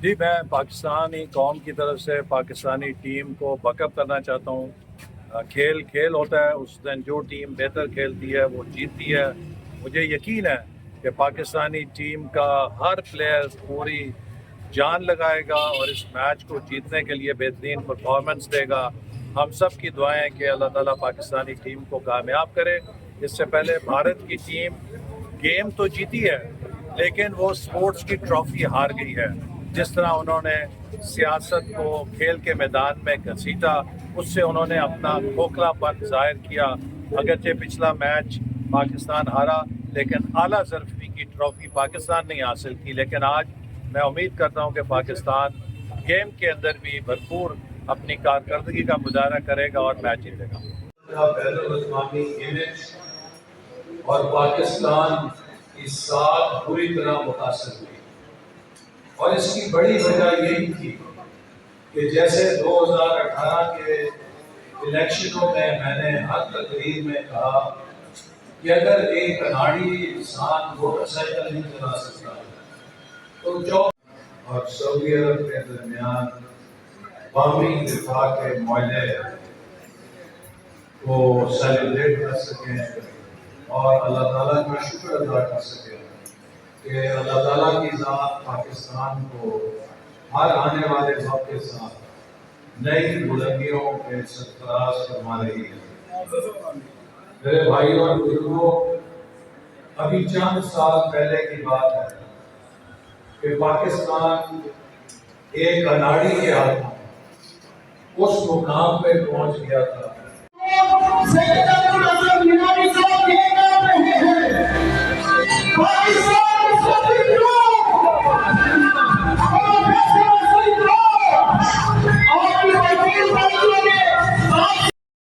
جی میں پاکستانی قوم کی طرف سے پاکستانی ٹیم کو بیک اپ کرنا چاہتا ہوں۔ کھیل ہوتا ہے، اس دن جو ٹیم بہتر کھیلتی ہے وہ جیتتی ہے۔ مجھے یقین ہے کہ پاکستانی ٹیم کا ہر پلیئر پوری جان لگائے گا اور اس میچ کو جیتنے کے لیے بہترین پرفارمنس دے گا۔ ہم سب کی دعائیں کہ اللہ تعالیٰ پاکستانی ٹیم کو کامیاب کرے۔ اس سے پہلے بھارت کی ٹیم گیم تو جیتی ہے لیکن وہ سپورٹس کی ٹرافی ہار گئی ہے۔ جس طرح انہوں نے سیاست کو کھیل کے میدان میں گھسیٹا، اس سے انہوں نے اپنا کھوکھلا پن ظاہر کیا۔ اگرچہ پچھلا میچ پاکستان ہارا لیکن اعلیٰ ظرفی کی ٹرافی پاکستان نے حاصل کی، لیکن آج میں امید کرتا ہوں کہ پاکستان گیم کے اندر بھی بھرپور اپنی کارکردگی کا مظاہرہ کرے گا اور میچ جیتے گا۔ بین الاقوامی امیج اور پاکستان کی ساتھ پوری طرح متاثر ہوئی، اور اس کی بڑی وجہ یہی تھی کہ جیسے 2018 کے الیکشنوں میں نے ہر تقریر میں کہا کہ اگر ایک اناڑی انسان موٹر سائیکل نہیں چلا سکتا تو اور سعودی عرب کے درمیان باہمی دفاع کے معاہدے کو سیلیبریٹ کر سکیں اور اللہ تعالیٰ کا شکر ادا کر سکیں کہ اللہ تعالیٰ کی ذات پاکستان کو ہر آنے والے وقت کے ساتھ نئی بلندیوں کے سرفراز فرما رہی ہے۔ میرے بھائی اور بزرگوں، ابھی چند سال پہلے کی بات ہے کہ پاکستان ایک اناڑی کے ہاتھوں اس مقام پہ پہنچ گیا تھا۔ پاکستان